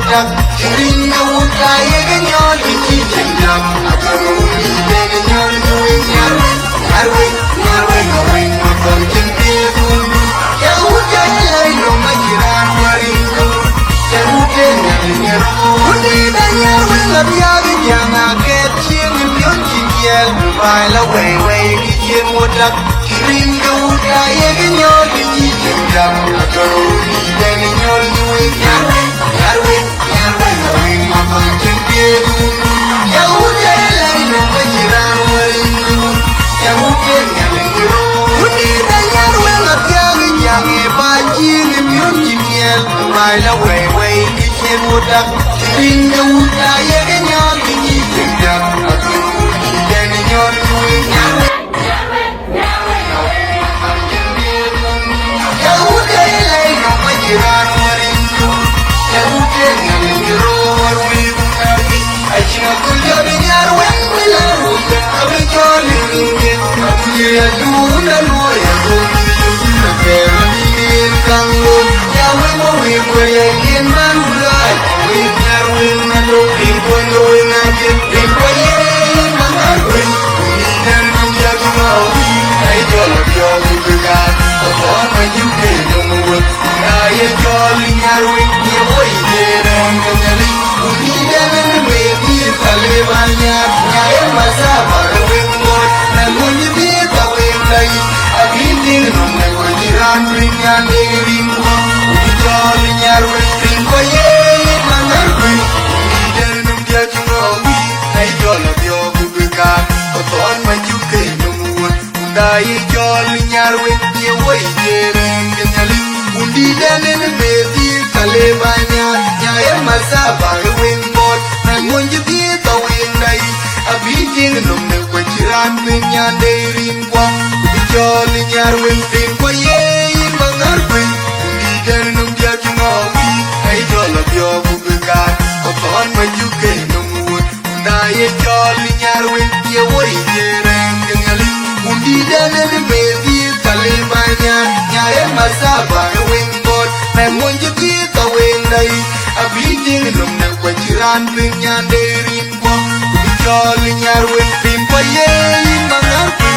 Wodak, Kirin the wood, I again your teaching them. I don't know then you're doing Yarway, going up on Jimmy. Yahuda, I know my Kiran, Maringo. Yahuda, only then you will have Yama get him in Yel, while away, Kirin Wodak, Kirin the wood, I again your teaching them. I don't know then you're doing Yarway, going up on Jimmy. Yahuda, I know my Kiran, Maringo. Yahuda, only then you will have Mile away, kitchen wood up, in the wood, I again your teaching them. Then you're doing Yahuda, I know my Kiran, Maringo. Yahuda, I can't go to your way, will I look at the jolly ring? You do the lawyer, the family in Kango. We pray in Manula, we carry a look in going again. We pray in Managua, we can do just now. I told you to God, upon my UK, no more. I am calling her with your way there and Canary. We need an baby, Talibania. I am a Saba, the wingboard, and when you did the way, I've been thinking on the way, I'm bringing a name. Calling your ring for ye, Managua. Then get to know me. I told your Buka, upon my UK, no more. And I calling your way, your way there and Canary. Undi then in the baby, Talibania. I am a Saba, the wingboard, and when you did the wind, I've been thinking of the way you're running your name. Calling your ring for ye, Managua. Then get to know me. I told your Buka, upon my UK, no more. And I calling your way, your way there and Canary. Undi then in the baby, Talibania. I am a Saba, the wingboard, and when you did the wind, I've been thinking of the way you're running your name. Calling your ring for ye, Managua.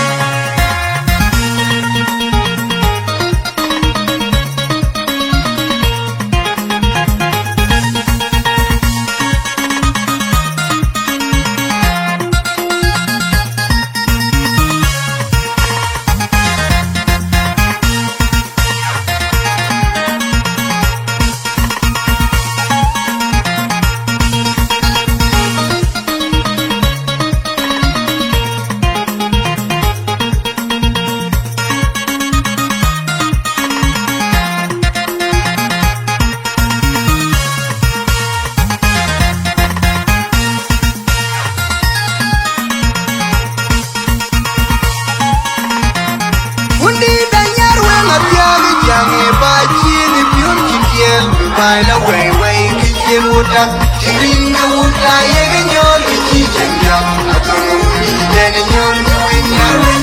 Mile away, kitchen wood up, Kirin the wood, I again your teaching them. I don't know, then you're doing Yarway,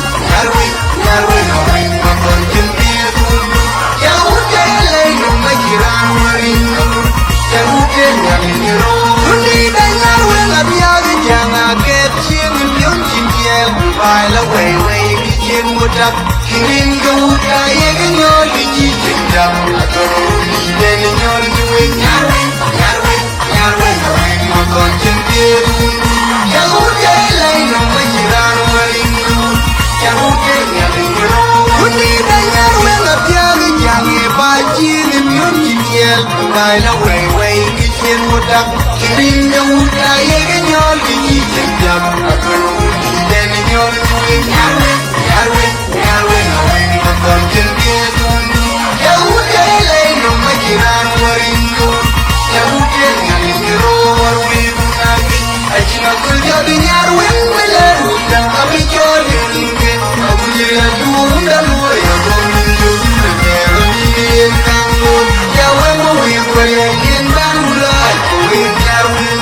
going up on Jimmy. Yahuda, I know my Kiran, Maringo. Yahuda, only then I will have Yama get him in Yel. Mile away, kitchen wood up, Kirin the wood, I again your teaching them. I don't know. Then you're doing Yarway, going up on Jimmy. Yahuda, I know my Kiran, Maringo. Yahuda, only then you will have Yel. Mile away, kitchen wood up, Kirin the wood, I again your teaching them. I don't know, then you're doing Yarway, going up on Jimmy. Yahuda, I know my Kiran, Maringo. Yahuda, I can't go to your way, will I look at the jolly ring? I will do the lawyer, going to the family in Kango. Yahuda, we pray in Manula, we carry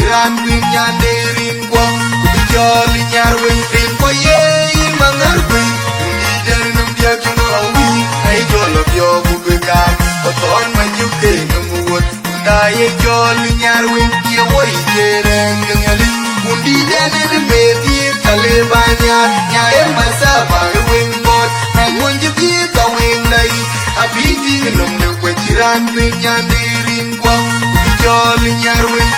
chiran bin nyanderin kwang jolly nyar wing tin ko ye mangar bin di janum dia chumawi ai jolo pyo bu ga ko ton man yu ke ngut da ye jolly nyar wing ye woi jereng ngali undi janen be ti kale banya nya em masa ba wing bot na munji ti ka wing lai abiti nom ne ko chiran bin nyanderin kwang jolly nyar wing